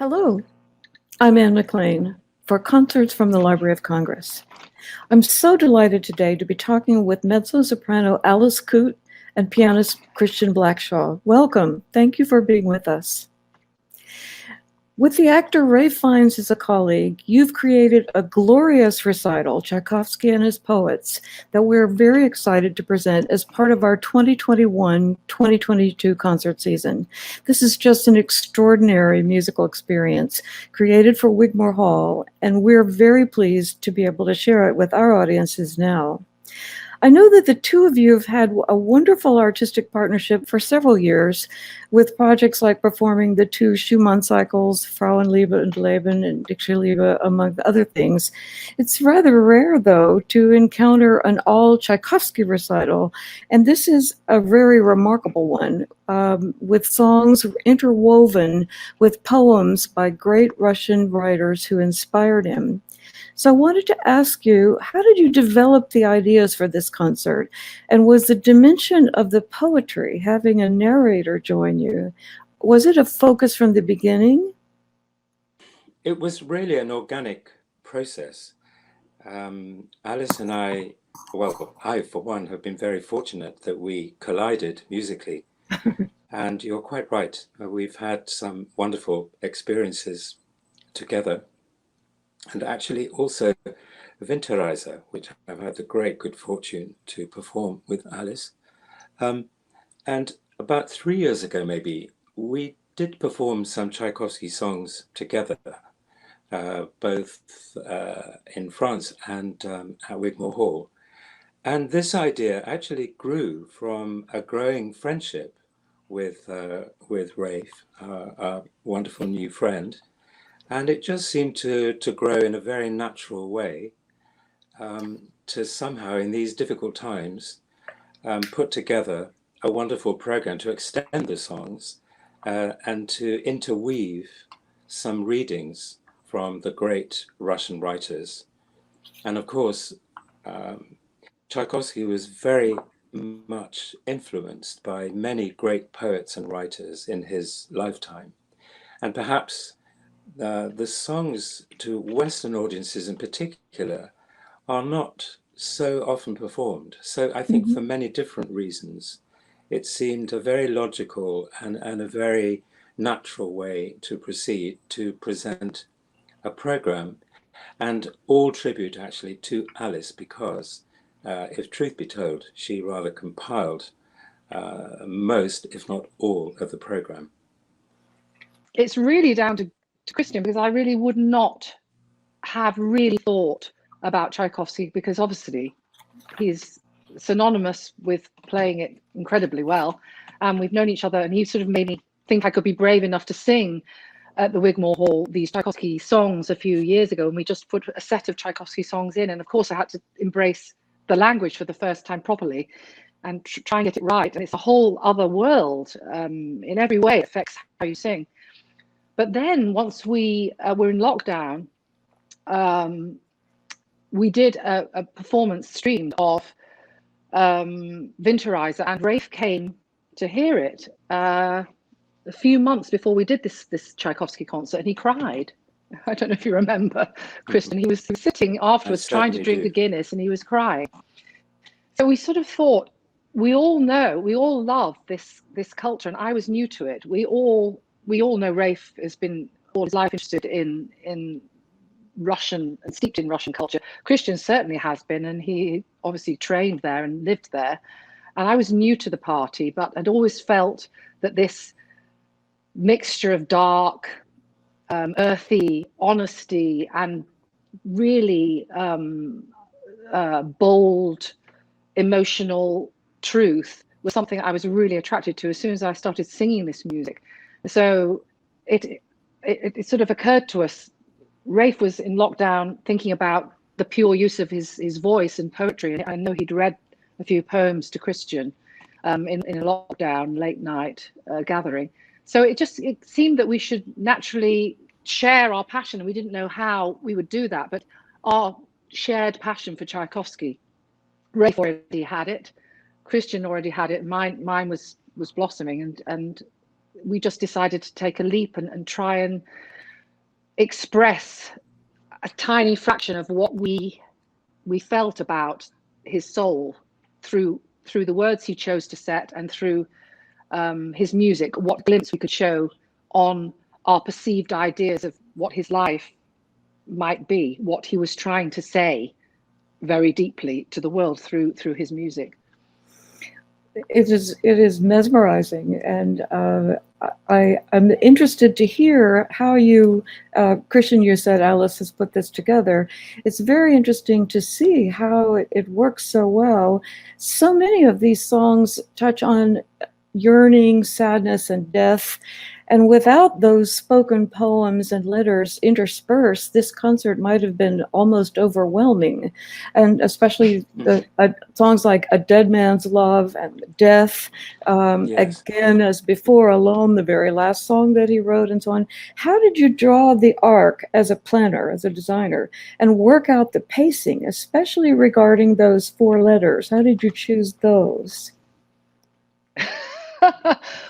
Hello, I'm Anne McLean for Concerts from the Library of Congress. I'm so delighted today to be talking with mezzo-soprano Alice Coote and pianist Christian Blackshaw. Welcome. Thank you for being with us. With the actor Ralph Fiennes as a colleague, you've created a glorious recital, Tchaikovsky and His Poets, that we're very excited to present as part of our 2021-2022 concert season. This is just an extraordinary musical experience created for Wigmore Hall, and we're very pleased to be able to share it with our audiences now. I know that the two of you have had a wonderful artistic partnership for several years with projects like performing the two Schumann cycles, Frauenliebe und Leben and Dixie-Liebe, among other things. It's rather rare, though, to encounter an all-Tchaikovsky recital, and this is a very remarkable one, with songs interwoven with poems by great Russian writers who inspired him. So I wanted to ask you, how did you develop the ideas for this concert? And was the dimension of the poetry, having a narrator join you, was it a focus from the beginning? It was really an organic process. Alice and I, well, I for one, have been very fortunate that we collided musically. And you're quite right. We've had some wonderful experiences together. And actually also Winterreise, which I've had the great good fortune to perform with Alice. And about 3 years ago, maybe, we did perform some Tchaikovsky songs together, both in France and at Wigmore Hall. And this idea actually grew from a growing friendship with Rafe, our wonderful new friend. And it just seemed to grow in a very natural way, to somehow, in these difficult times, put together a wonderful program to extend the songs and to interweave some readings from the great Russian writers. And of course, Tchaikovsky was very much influenced by many great poets and writers in his lifetime. And perhaps the songs to Western audiences in particular are not so often performed. So I think for many different reasons, it seemed a very logical and a very natural way to proceed to present a program, and all tribute actually to Alice, because if truth be told, she rather compiled most, if not all, of the program. It's really down to Christian, because I really would not have really thought about Tchaikovsky, because obviously he's synonymous with playing it incredibly well, and we've known each other, and he sort of made me think I could be brave enough to sing at the Wigmore Hall these Tchaikovsky songs a few years ago, and we just put a set of Tchaikovsky songs in, and of course I had to embrace the language for the first time properly and try and get it right, and it's a whole other world. In every way it affects how you sing. But then once we were in lockdown, we did a performance streamed of Winterreise, and Rafe came to hear it a few months before we did this Tchaikovsky concert, and he cried. I don't know if you remember, Christian. He was sitting afterwards trying to drink the Guinness, and he was crying. So we sort of thought, we all love this culture, and I was new to it. We all know Rafe has been all his life interested in Russian and steeped in Russian culture. Christian certainly has been, and he obviously trained there and lived there. And I was new to the party, but I'd always felt that this mixture of dark, earthy honesty and really bold, emotional truth was something I was really attracted to as soon as I started singing this music. So it sort of occurred to us. Rafe was in lockdown thinking about the pure use of his voice and poetry. I know he'd read a few poems to Christian in a lockdown late night gathering. So it seemed that we should naturally share our passion, and we didn't know how we would do that, but our shared passion for Tchaikovsky. Rafe already had it, Christian already had it, mine was blossoming, and we just decided to take a leap and try and express a tiny fraction of what we felt about his soul through the words he chose to set, and through his music, what glimpse we could show on our perceived ideas of what his life might be, what he was trying to say very deeply to the world through his music. It is mesmerizing, and I'm interested to hear how you, Christian, you said Alice has put this together. It's very interesting to see how it works so well. So many of these songs touch on yearning, sadness, and death. And without those spoken poems and letters interspersed, this concert might have been almost overwhelming. And especially the songs like A Dead Man's Love and Death, Yes. again, as before, Alone, the very last song that he wrote, and so on. How did you draw the arc as a planner, as a designer, and work out the pacing, especially regarding those 4 letters? How did you choose those?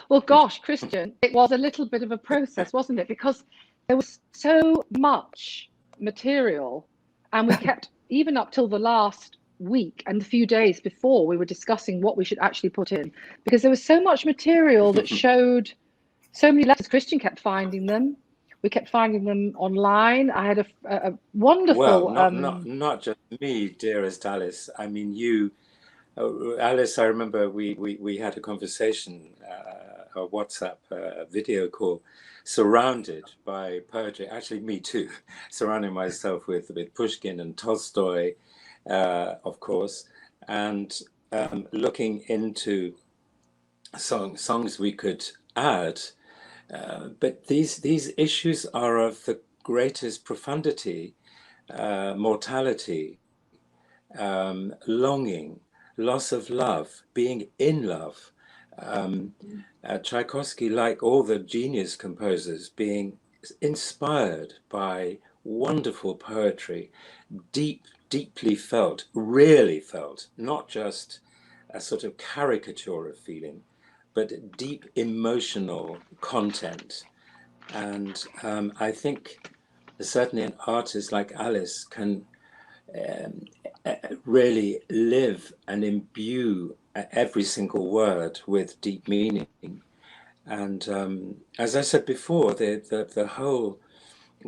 Well, gosh, Christian, it was a little bit of a process, wasn't it? Because there was so much material, and we kept, even up till the last week and a few days before, we were discussing what we should actually put in, because there was so much material that showed so many letters. Christian kept finding them. We kept finding them online. I had a wonderful... Well, not just me, dearest Alice. I mean, you... Alice, I remember we had a conversation, a WhatsApp video call, surrounded by poetry. Actually, me too, surrounding myself with Pushkin and Tolstoy, of course, and looking into songs we could add. But these issues are of the greatest profundity, mortality, longing, loss of love, being in love. Tchaikovsky, like all the genius composers, being inspired by wonderful poetry, deeply felt, really felt, not just a sort of caricature of feeling, but deep emotional content. And I think certainly an artist like Alice can really live and imbue every single word with deep meaning. And as I said before, the whole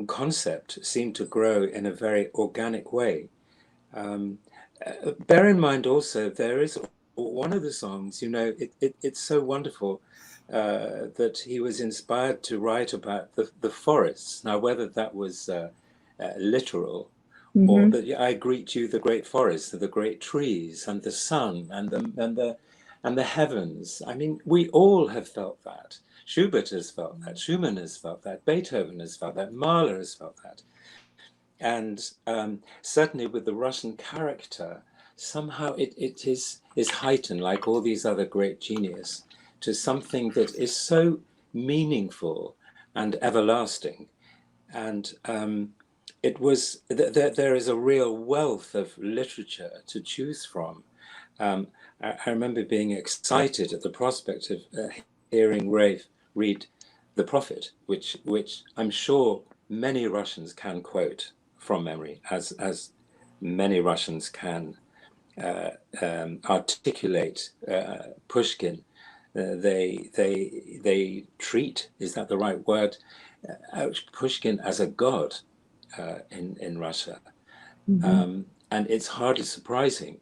concept seemed to grow in a very organic way. Bear in mind also, there is one of the songs, you know, it's so wonderful that he was inspired to write about the forests. Now, whether that was literal, or that I greet you, the great forests, the great trees, and the sun, and the heavens. I mean, we all have felt that. Schubert has felt that. Schumann has felt that. Beethoven has felt that. Mahler has felt that. And certainly with the Russian character, somehow it is heightened, like all these other great genius, to something that is so meaningful and everlasting. And there is a real wealth of literature to choose from. I remember being excited at the prospect of hearing Rafe read The Prophet, which I'm sure many Russians can quote from memory, as many Russians can articulate Pushkin. They treat, is that the right word, Pushkin as a god in Russia. And it's hardly surprising.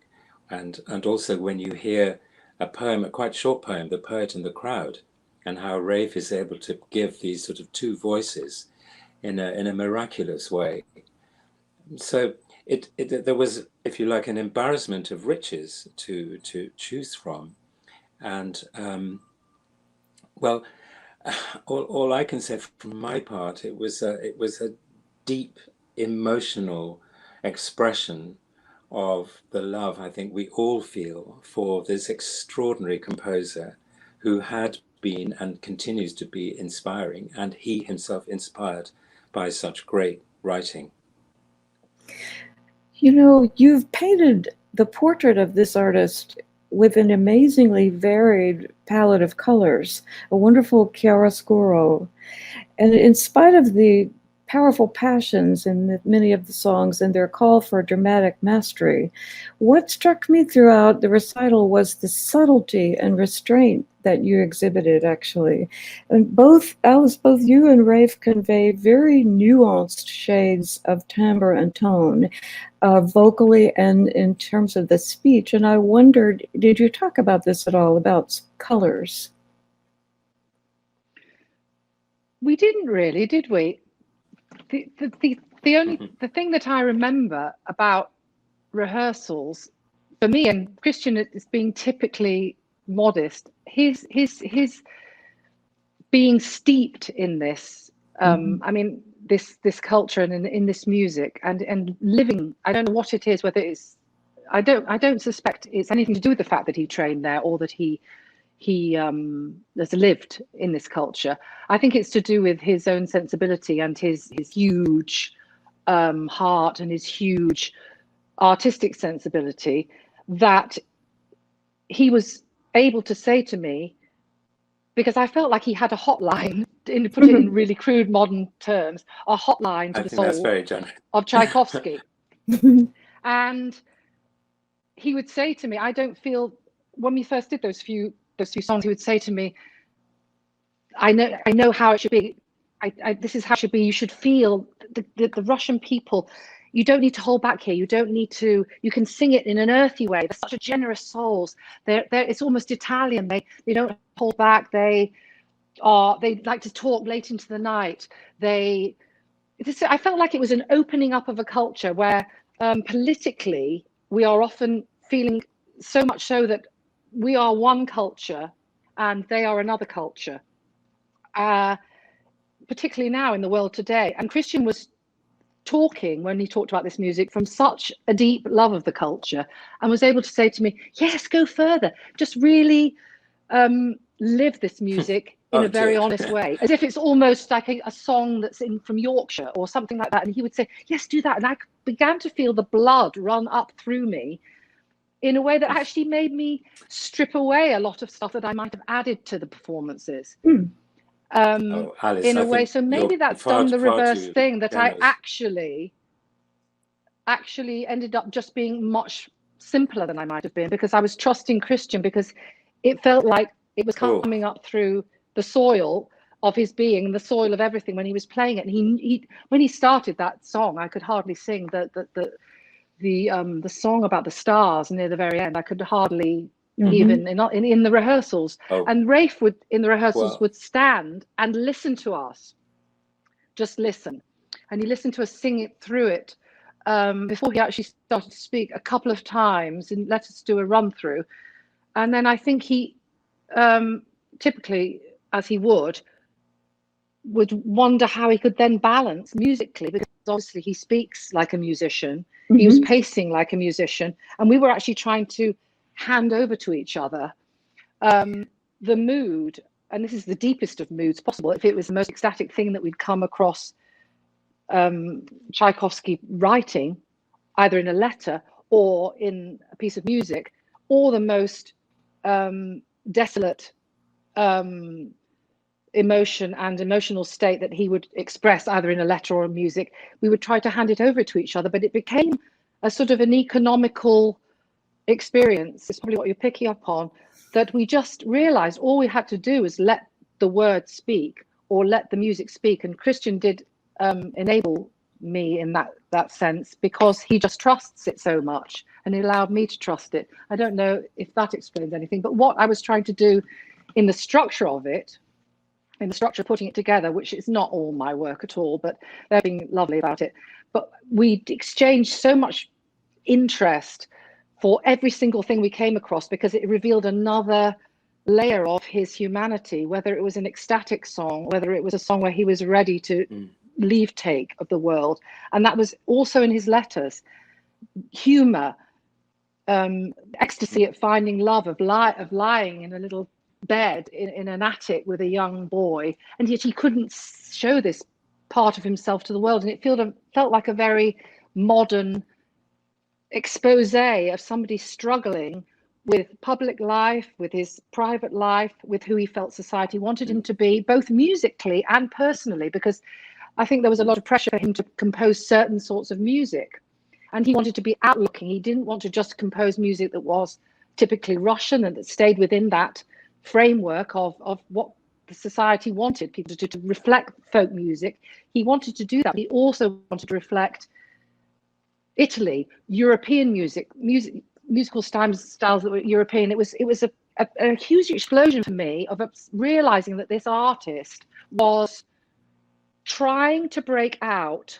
And also when you hear a poem, a quite short poem, The Poet and the Crowd, and how Rafe is able to give these sort of 2 voices in a miraculous way. So there was, if you like, an embarrassment of riches to choose from. And well, all I can say from my part, it was a deep emotional expression of the love I think we all feel for this extraordinary composer who had been and continues to be inspiring, and he himself inspired by such great writing. You know, you've painted the portrait of this artist with an amazingly varied palette of colors, a wondrul chiaroscuro. And in spite of the powerful passions in many of the songs and their call for dramatic mastery. What struck me throughout the recital was the subtlety and restraint that you exhibited, actually. And both, Alice, both you and Rafe convey very nuanced shades of timbre and tone, vocally and in terms of the speech. And I wondered, did you talk about this at all, about colors? We didn't really, did we? The thing that I remember about rehearsals, for me, and Christian is being typically modest, his being steeped in this, I mean, this culture and in this music and living, I don't know what it is, whether it's, I don't suspect it's anything to do with the fact that he trained there or that he has lived in this culture. I think it's to do with his own sensibility and his huge heart and his huge artistic sensibility, that he was able to say to me, because I felt like he had a hotline, to put it in really crude modern terms, a hotline to the soul of Tchaikovsky. And he would say to me, I don't feel, when we first did those few songs, he would say to me, I know how it should be. This is how it should be. You should feel the Russian people. You don't need to hold back here. You don't need to. You can sing it in an earthy way. They're such a generous souls. It's almost Italian. They don't hold back. They like to talk late into the night. I felt like it was an opening up of a culture where politically we are often feeling so much so that we are one culture and they are another culture, particularly now in the world today. And Christian was talking, when he talked about this music, from such a deep love of the culture, and was able to say to me, yes, go further, just really live this music in a very honest way, as if it's almost like a song that's from Yorkshire or something like that. And he would say, yes, do that. And I began to feel the blood run up through me in a way that actually made me strip away a lot of stuff that I might have added to the performances. Alice, in a way, so maybe that's done the reverse thing, that I actually ended up just being much simpler than I might have been, because I was trusting Christian, because it felt like it was coming up through the soil of his being, the soil of everything when he was playing it. And he when he started that song, I could hardly sing the song about the stars near the very end. I could hardly even in the rehearsals. And Rafe would, in the rehearsals, would stand and listen to us, just listen. And he listened to us sing it through it before he actually started to speak, a couple of times, and let us do a run through. And then I think he, typically, as he would wonder how he could then balance musically, because obviously he speaks like a musician. He was pacing like a musician, and we were actually trying to hand over to each other the mood, and this is the deepest of moods possible. If it was the most ecstatic thing that we'd come across Tchaikovsky writing, either in a letter or in a piece of music, or the most desolate emotion and emotional state that he would express either in a letter or music, we would try to hand it over to each other. But it became a sort of an economical experience, it's probably what you're picking up on, that we just realized all we had to do was let the words speak, or let the music speak. And Christian did enable me in that sense, because he just trusts it so much, and he allowed me to trust it. I don't know if that explains anything, but what I was trying to do in the structure of it, in the structure of putting it together, which is not all my work at all, but they're being lovely about it, but we exchanged so much interest for every single thing we came across, because it revealed another layer of his humanity, whether it was an ecstatic song, whether it was a song where he was ready to leave take of the world. And that was also in his letters. Humor, ecstasy at finding love, of lying in a little bed in an attic with a young boy, and yet he couldn't show this part of himself to the world. And it felt like a very modern expose of somebody struggling with public life, with his private life, with who he felt society wanted him to be, both musically and personally, because I think there was a lot of pressure for him to compose certain sorts of music. And he wanted to be outlooking. He didn't want to just compose music that was typically Russian and that stayed within that framework of what the society wanted people to do, to reflect folk music. He wanted to do that. But he also wanted to reflect Italy, European musical styles that were European. It was a huge explosion for me of realizing that this artist was trying to break out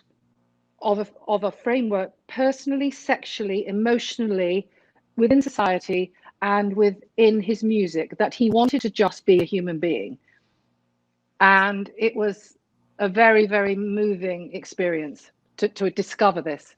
of a framework personally, sexually, emotionally, within society and within his music, that he wanted to just be a human being. And it was a very, very moving experience to discover this.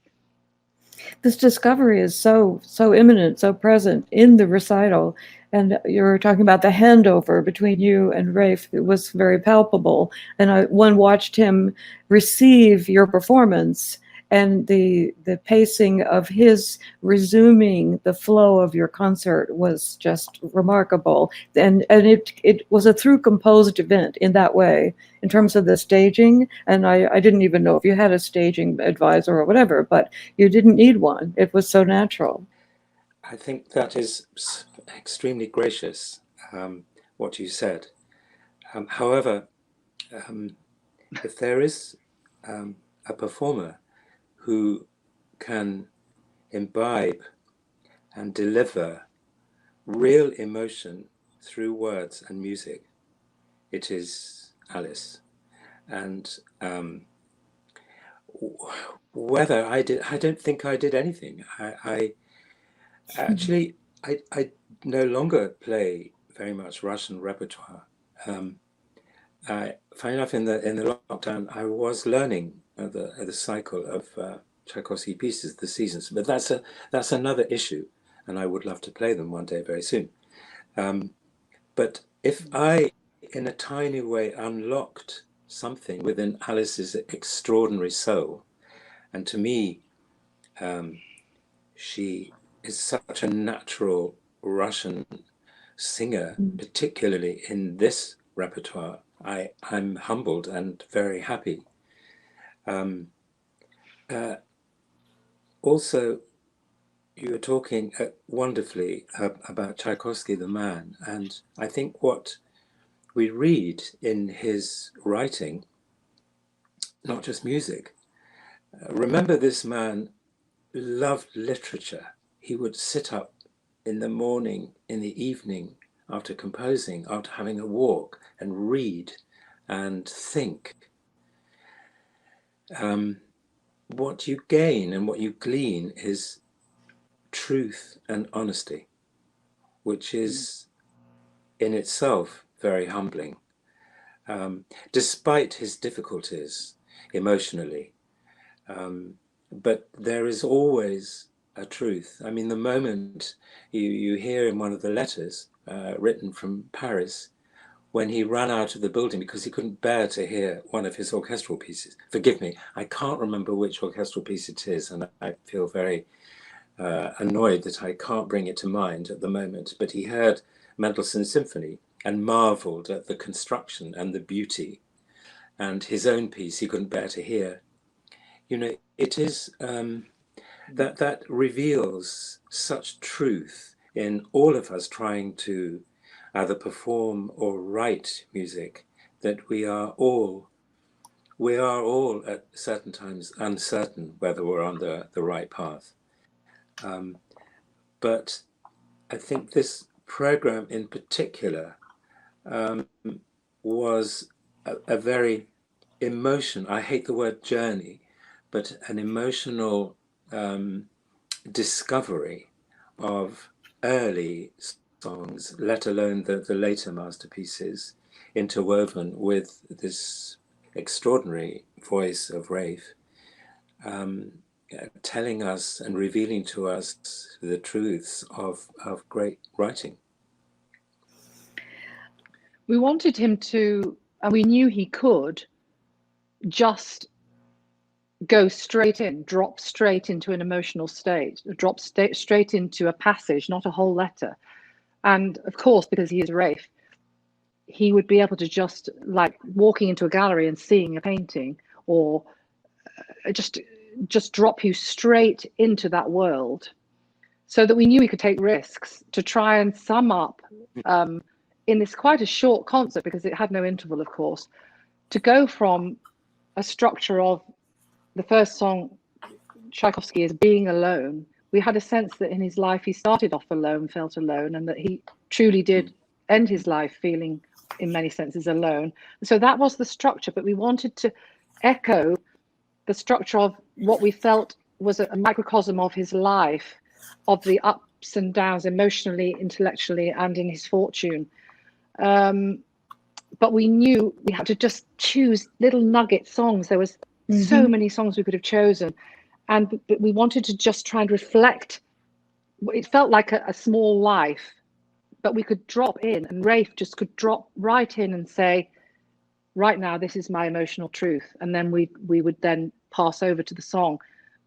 This discovery is so imminent, so present in the recital. And you're talking about the handover between you and Rafe. It was very palpable. And one watched him receive your performance, and the pacing of his resuming the flow of your concert was just remarkable. And it was a through composed event in that way, in terms of the staging. And I didn't even know if you had a staging advisor or whatever, but you didn't need one. It was so natural. I think that is extremely gracious, what you said. However, if there is a performer who can imbibe and deliver real emotion through words and music, it is Alice. And whether I don't think I did anything. I no longer play very much Russian repertoire. Funny enough, in the lockdown, I was learning the cycle of Tchaikovsky pieces, the seasons, but that's another issue, and I would love to play them one day very soon. But if I, in a tiny way, unlocked something within Alice's extraordinary soul, and to me, she is such a natural Russian singer, particularly in this repertoire, I'm humbled and very happy. Also, you were talking wonderfully about Tchaikovsky, the man, and I think what we read in his writing, not just music, remember this man loved literature. He would sit up in the morning, in the evening, after composing, after having a walk, and read and think. What you gain and what you glean is truth and honesty, which is in itself very humbling. Despite his difficulties emotionally, but there is always a truth. I mean, the moment you hear in one of the letters written from Paris, when he ran out of the building because he couldn't bear to hear one of his orchestral pieces. Forgive me, I can't remember which orchestral piece it is, and I feel very annoyed that I can't bring it to mind at the moment, but he heard Mendelssohn's Symphony and marveled at the construction and the beauty, and his own piece he couldn't bear to hear. You know, it is that reveals such truth in all of us trying to either perform or write music, that we are all at certain times uncertain whether we're on the right path. But I think this program in particular was a very I hate the word journey, but an emotional discovery of early songs, let alone the later masterpieces, interwoven with this extraordinary voice of Rafe, telling us and revealing to us the truths of great writing. We wanted him to, and we knew he could, just go straight in, drop straight into an emotional state, drop straight into a passage, not a whole letter. And of course, because he is Rafe, he would be able to just, like walking into a gallery and seeing a painting, or just drop you straight into that world, so that we knew we could take risks to try and sum up in this quite a short concert, because it had no interval, of course, to go from a structure of the first song, Tchaikovsky, is being alone. We had a sense that in his life he started off alone, felt alone, and that he truly did end his life feeling in many senses alone. So that was the structure, but we wanted to echo the structure of what we felt was a microcosm of his life, of the ups and downs emotionally, intellectually, and in his fortune. But we knew we had to just choose little nugget songs. There was so many songs we could have chosen, but we wanted to just try and reflect. It felt like a small life, but we could drop in, and Rafe just could drop right in and say, right now, this is my emotional truth. And then we would then pass over to the song.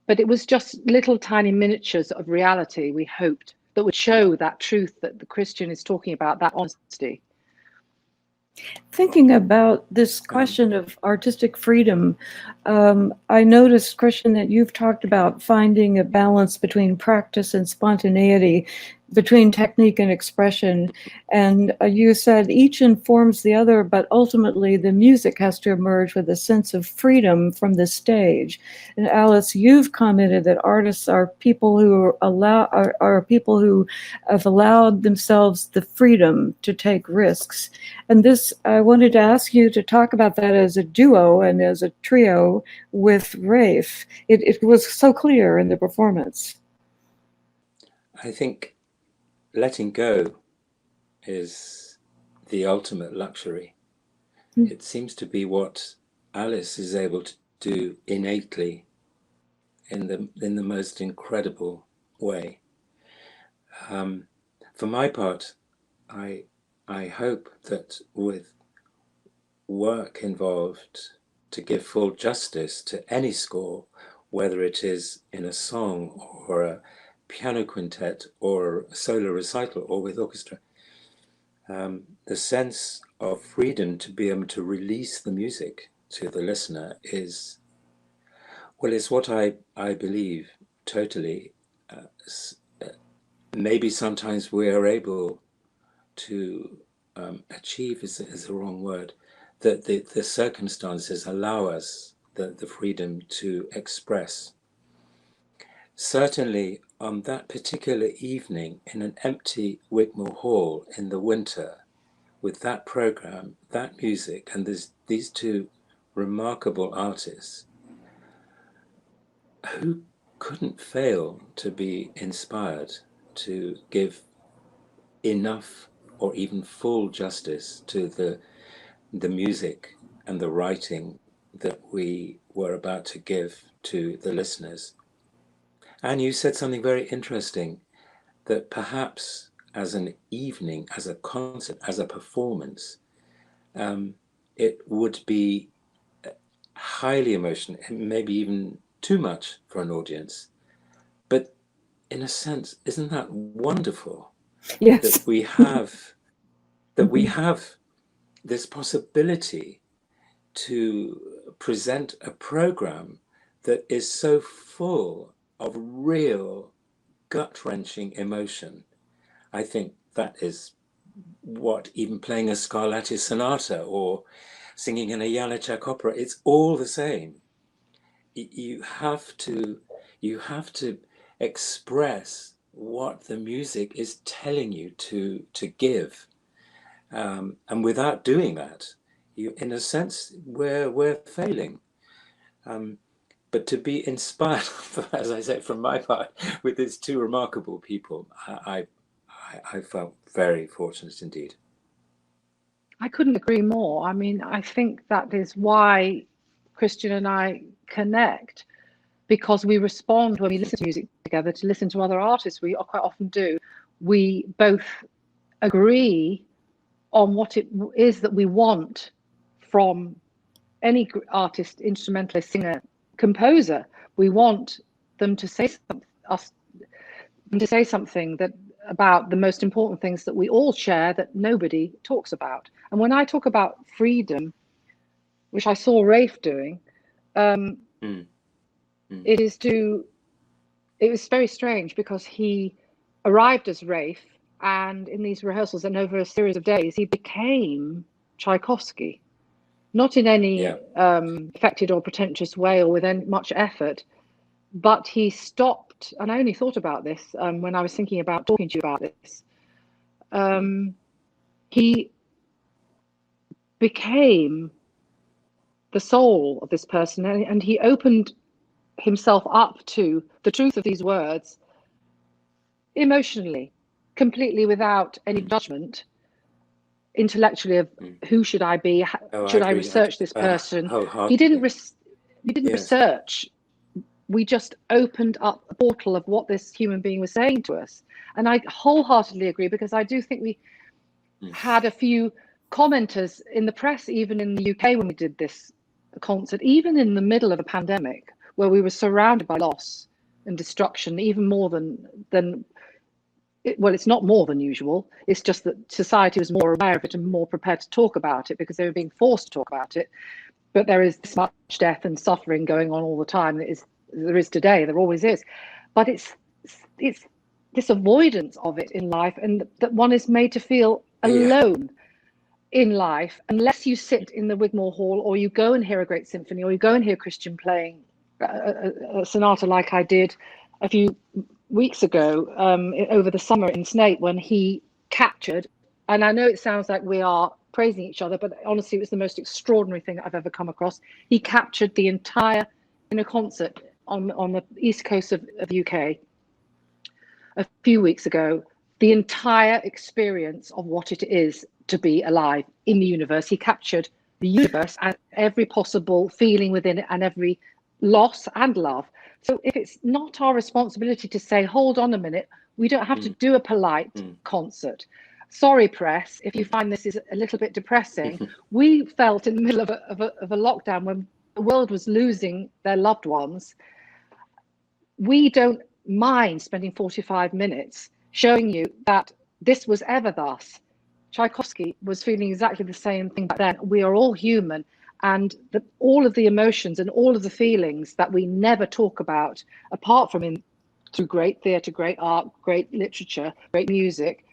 But it was just little tiny miniatures of reality, we hoped, that would show that truth that the Christian is talking about, that honesty. Thinking about this question of artistic freedom, I noticed, Christian, that you've talked about finding a balance between practice and spontaneity, between technique and expression. And you said each informs the other, but ultimately the music has to emerge with a sense of freedom from the stage. And Alice, you've commented that artists are people who are people who have allowed themselves the freedom to take risks. And this, I wanted to ask you to talk about that as a duo and as a trio with Rafe. It was so clear in the performance. I think letting go is the ultimate luxury. It seems to be what Alice is able to do innately in the most incredible way. For my part, I hope that with work involved to give full justice to any score, whether it is in a song or a piano quintet or a solo recital or with orchestra, the sense of freedom to be able to release the music to the listener is what I believe totally. Maybe sometimes we are able to achieve is the wrong word, that the circumstances allow us the freedom to express. Certainly on that particular evening in an empty Wigmore Hall in the winter, with that program, that music, and these two remarkable artists, who couldn't fail to be inspired to give enough or even full justice to the music and the writing that we were about to give to the listeners. And you said something very interesting, that perhaps as an evening, as a concert, as a performance, it would be highly emotional, maybe even too much for an audience. But in a sense, isn't that wonderful? Yes. That we have this possibility to present a program that is so full of real gut-wrenching emotion. I think that is what even playing a Scarlatti sonata or singing an Janacek opera, it's all the same. You have to express what the music is telling you to give, and without doing that, you, in a sense, we're failing. But to be inspired, as I say, from my part, with these two remarkable people, I felt very fortunate indeed. I couldn't agree more. I mean, I think that is why Christian and I connect, because we respond when we listen to music together, to listen to other artists. We quite often do. We both agree on what it is that we want from any artist, instrumentalist, singer, composer. We want them to say something that about the most important things that we all share that nobody talks about. And when I talk about freedom, which I saw Rafe doing, Um, Mm. Mm. it was very strange because he arrived as Rafe, and in these rehearsals and over a series of days, he became Tchaikovsky, not in any affected or pretentious way or with any, much effort, but he stopped. And I only thought about this when I was thinking about talking to you about this. He became the soul of this person, and he opened himself up to the truth of these words emotionally, completely without any judgment, intellectually of who should I be, should I research this person. He didn't research. We just opened up a portal of what this human being was saying to us. And I wholeheartedly agree, because I do think we had a few commenters in the press, even in the UK when we did this concert, even in the middle of a pandemic where we were surrounded by loss and destruction, even more than well, it's not more than usual. It's just that society was more aware of it and more prepared to talk about it because they were being forced to talk about it. But there is this much death and suffering going on all the time. There is today. There always is. But it's this avoidance of it in life, and that one is made to feel alone in life unless you sit in the Wigmore Hall, or you go and hear a great symphony, or you go and hear Christian playing a sonata like I did a few weeks ago over the summer in Snape, when he captured, and I know it sounds like we are praising each other, but honestly it was the most extraordinary thing I've ever come across. He captured the entire, in a concert on the east coast of the UK a few weeks ago, the entire experience of what it is to be alive in the universe. He captured the universe and every possible feeling within it, and every loss and love. So if it's not our responsibility to say, hold on a minute, we don't have to do a polite concert. Sorry, press, if you find this is a little bit depressing. We felt in the middle of a lockdown when the world was losing their loved ones. We don't mind spending 45 minutes showing you that this was ever thus. Tchaikovsky was feeling exactly the same thing back then. We are all human, and all of the emotions and all of the feelings that we never talk about, apart from through great theatre, great art, great literature, great music,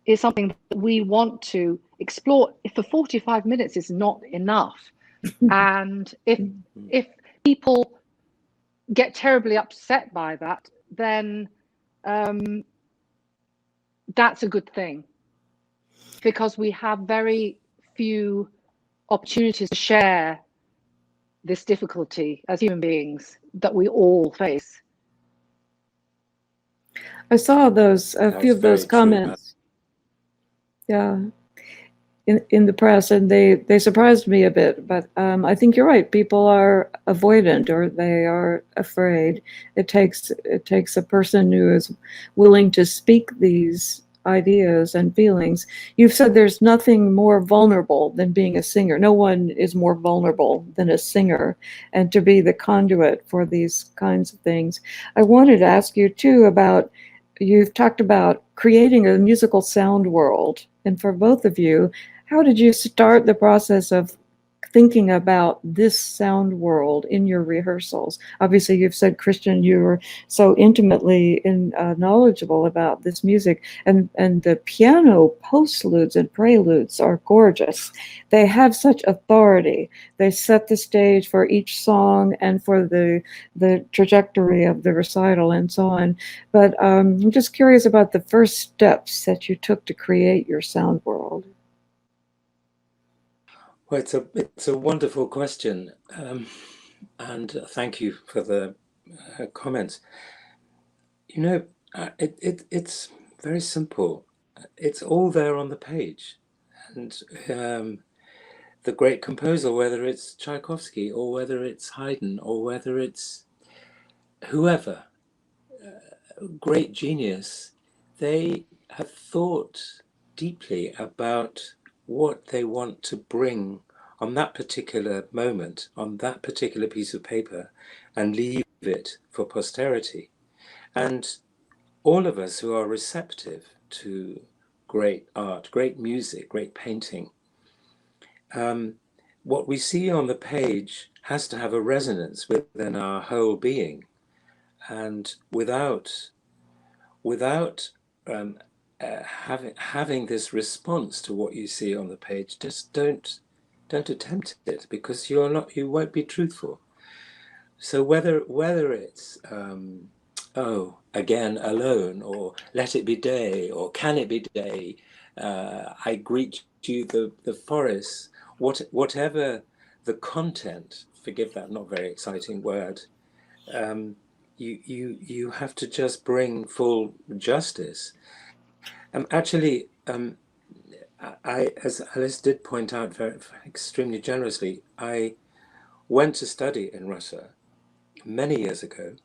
is something that we want to explore. If the 45 minutes is not enough, and if people get terribly upset by that, then that's a good thing, because we have very few opportunities to share this difficulty as human beings that we all face. I saw a few of those comments. Yeah. In the press, and they surprised me a bit, but I think you're right. People are avoidant, or they are afraid. It takes a person who is willing to speak these ideas and feelings. You've said there's nothing more vulnerable than being a singer. No one is more vulnerable than a singer, and to be the conduit for these kinds of things. I wanted to ask you too about, you've talked about creating a musical sound world, and for both of you, how did you start the process of thinking about this sound world in your rehearsals? Obviously, you've said, Christian, you were so intimately knowledgeable about this music, and the piano postludes and preludes are gorgeous. They have such authority. They set the stage for each song and for the trajectory of the recital and so on. But I'm just curious about the first steps that you took to create your sound world. Well, it's a wonderful question, and thank you for the comments. You know, it's very simple. It's all there on the page, and the great composer, whether it's Tchaikovsky or whether it's Haydn or whether it's whoever, great genius, they have thought deeply about what they want to bring on that particular moment, on that particular piece of paper, and leave it for posterity. And all of us who are receptive to great art, great music, great painting, what we see on the page has to have a resonance within our whole being, and without having this response to what you see on the page, just don't attempt it, because you won't be truthful. So whether it's oh, again alone, or let it be day, or can it be day, I greet you the forest, whatever the content, forgive that not very exciting word, you have to just bring full justice. Actually, as Alice did point out very extremely generously, I went to study in Russia many years ago,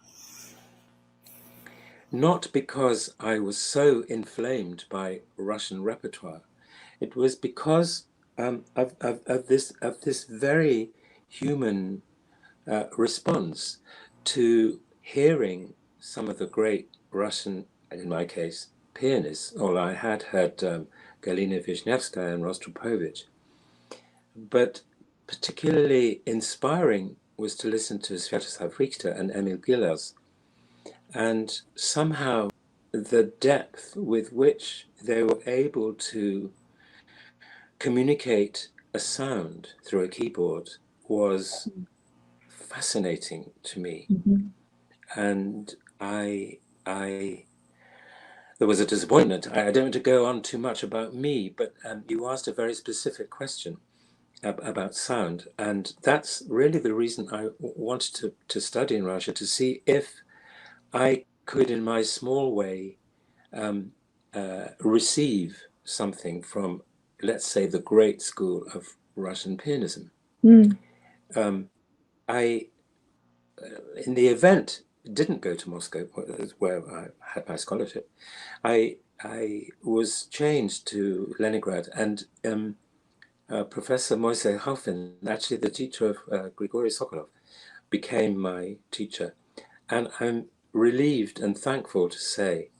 not because I was so inflamed by Russian repertoire. It was because of this very human response to hearing some of the great Russian, in my case, pianists. Or I had heard Galina Vishnevskaya and Rostropovich. But particularly inspiring was to listen to Sviatoslav Richter and Emil Gilels. And somehow the depth with which they were able to communicate a sound through a keyboard was fascinating to me. Mm-hmm. And there was a disappointment. I don't want to go on too much about me, but you asked a very specific question about sound, and that's really the reason I wanted to study in Russia, to see if I could, in my small way, receive something from, let's say, the great school of Russian pianism. I, in the event, didn't go to Moscow, where I had my scholarship. I was changed to Leningrad, and Professor Moisei Halfin, actually the teacher of Grigory Sokolov, became my teacher. And I'm relieved and thankful to say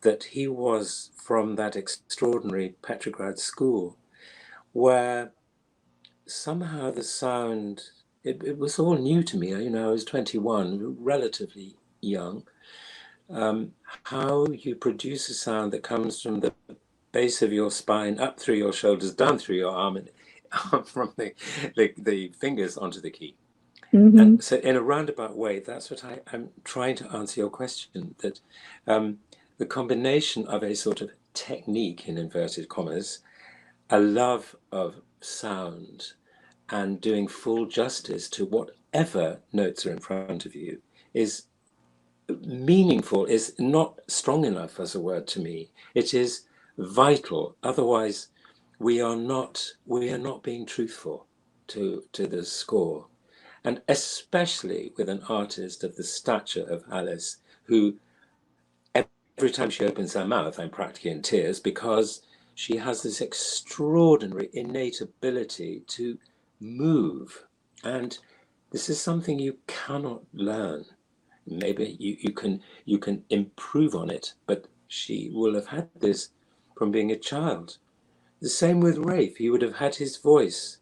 that he was from that extraordinary Petrograd school, where somehow the sound, it was all new to me. I was 21, relatively young. How you produce a sound that comes from the base of your spine, up through your shoulders, down through your arm, and from the fingers onto the key. Mm-hmm. And so in a roundabout way, that's what I'm trying to answer your question, that the combination of a sort of technique, in inverted commas, a love of sound, and doing full justice to whatever notes are in front of you is meaningful, is not strong enough as a word to me. It is vital. Otherwise, we are not being truthful to the score. And especially with an artist of the stature of Alice, who every time she opens her mouth, I'm practically in tears, because she has this extraordinary innate ability to move. And this is something you cannot learn. Maybe you can improve on it, but she will have had this from being a child. The same with Rafe. He would have had his voice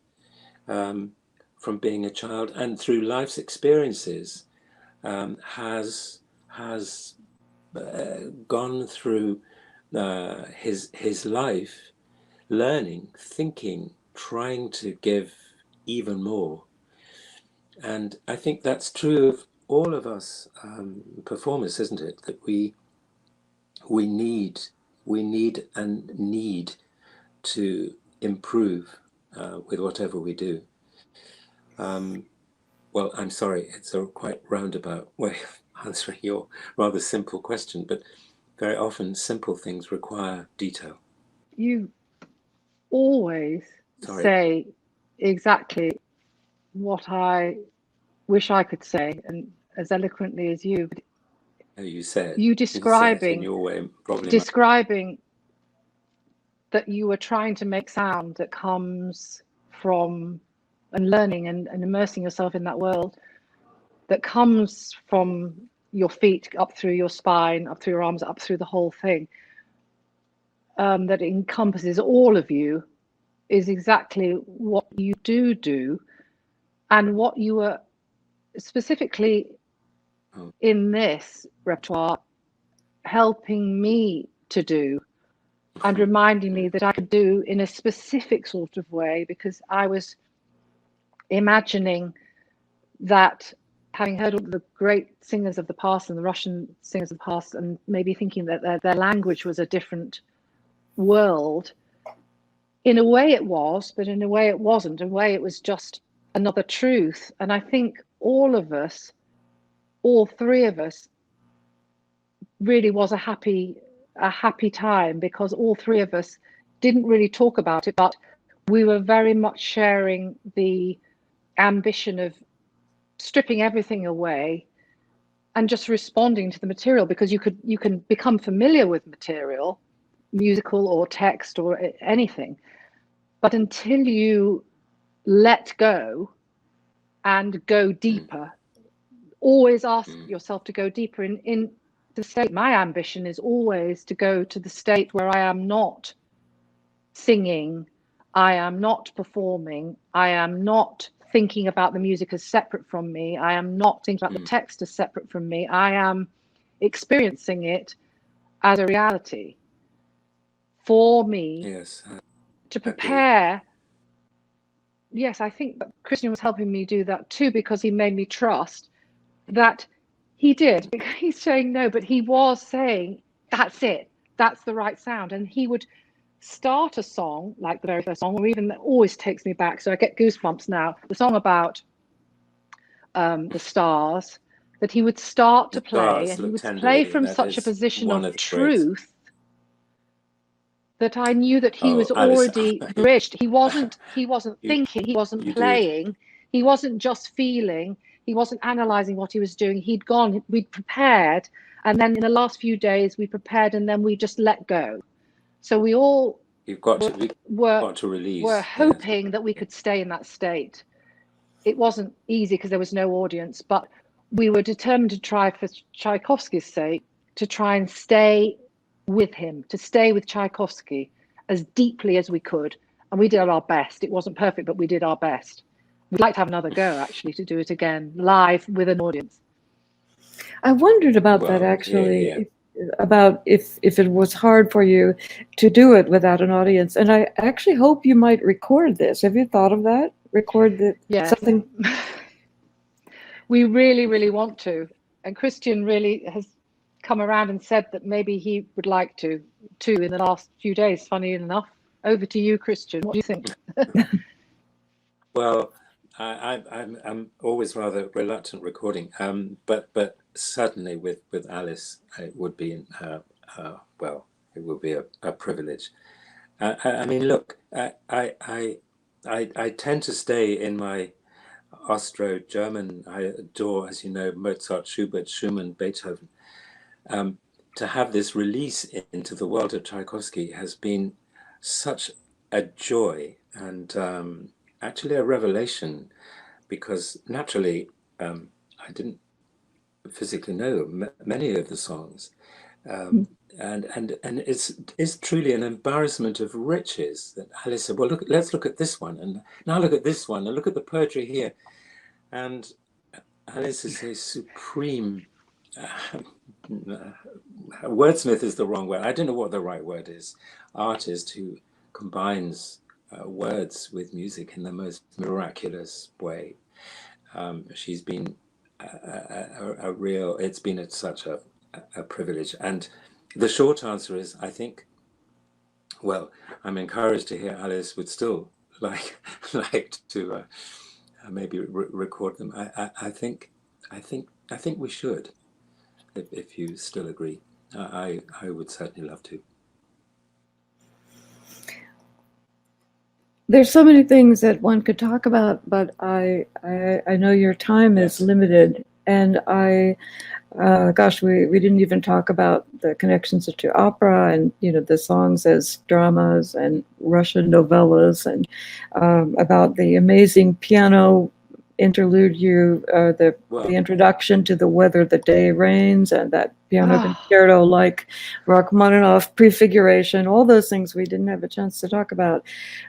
from being a child, and through life's experiences has gone through his life, learning, thinking, trying to give even more. And I think that's true of all of us performers, isn't it? That we need to improve with whatever we do. Well, I'm sorry, it's a quite roundabout way of answering your rather simple question, but very often simple things require detail. You always say exactly what I wish I could say, and as eloquently as you. You said you describing in your way, probably describing that you were trying to make sound that comes from, and learning and immersing yourself in that world, that comes from your feet up through your spine, up through your arms, up through the whole thing, that encompasses all of you, is exactly what you do, And what you were specifically in this repertoire helping me to do and reminding me that I could do in a specific sort of way, because I was imagining that, having heard all the great singers of the past and the Russian singers of the past, and maybe thinking that their language was a different world. In a way it was, but in a way it wasn't. In a way it was just another truth. And I think all of us, all three of us, really was a happy time, because all three of us didn't really talk about it, but we were very much sharing the ambition of stripping everything away and just responding to the material, because you can become familiar with material, musical or text or anything, but until you let go and go deeper, always ask yourself to go deeper in the state. My ambition is always to go to the state where I am not singing, I am not performing, I am not thinking about the music as separate from me, I am not thinking about the text as separate from me, I am experiencing it as a reality for me. Yes. To prepare. Yes, I think that Christian was helping me do that too, because he made me trust that he did. Because he's saying no, but he was saying, that's it, that's the right sound. And he would start a song, like the very first song, or even that always takes me back, so I get goosebumps now, the song about the stars, that he would start to play, and he would play from such a position of truth that I knew that he was already bridged. He wasn't thinking, he wasn't playing, he wasn't just feeling, he wasn't analyzing what he was doing. He'd gone, we'd prepared, and then in the last few days we prepared, and then we just let go. So we all were hoping that we could stay in that state. It wasn't easy because there was no audience, but we were determined to try, for Tchaikovsky's sake, to try and stay with him, to stay with Tchaikovsky as deeply as we could. And we did our best. It wasn't perfect, but we did our best. We'd like to have another go, actually, to do it again, live with an audience. I wondered about that, actually, about if it was hard for you to do it without an audience. And I actually hope you might record this. Have you thought of that? Something? We really, really want to. And Christian really has come around and said that maybe he would like to too in the last few days, funny enough. Over to you, Christian. What do you think? Well, I'm always rather reluctant recording, but certainly with Alice, it would be well, it would be a privilege. I mean, look, I tend to stay in my Austro-German. I adore, as you know, Mozart, Schubert, Schumann, Beethoven. To have this release into the world of Tchaikovsky has been such a joy and actually a revelation, because naturally I didn't physically know many of the songs, and it's truly an embarrassment of riches that Alice said, well, let's look at this one, and now look at this one, and look at the poetry here. And Alice is a supreme wordsmith is the wrong word. I don't know what the right word is. Artist who combines words with music in the most miraculous way. She's been a real, it's been such a privilege. And the short answer is, I think, well, I'm encouraged to hear Alice would still like to maybe record them. I think we should, if you still agree. I would certainly love to. There's so many things that one could talk about, but I know your time is limited, and gosh, we didn't even talk about the connections to opera, and the songs as dramas and Russian novellas, and about the amazing piano interlude, the introduction to the Whether the Day Rains, and that piano concerto like Rachmaninoff prefiguration, all those things we didn't have a chance to talk about.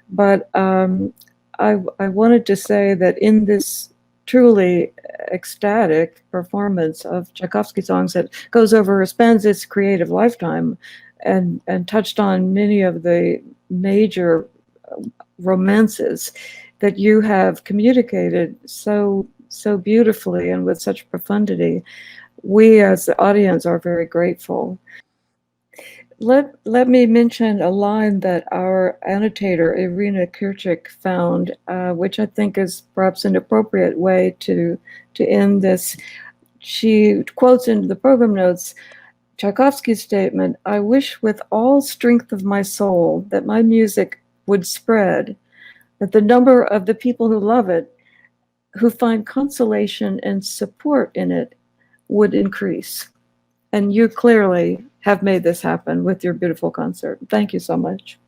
But I wanted to say that in this truly ecstatic performance of Tchaikovsky songs that goes over, spans its creative lifetime, and touched on many of the major romances that you have communicated so beautifully and with such profundity. We as the audience are very grateful. Let me mention a line that our annotator, Irina Kirchik, found, which I think is perhaps an appropriate way to end this. She quotes into the program notes Tchaikovsky's statement, "I wish with all strength of my soul that my music would spread, that the number of the people who love it, who find consolation and support in it, would increase." And you clearly have made this happen with your beautiful concert. Thank you so much.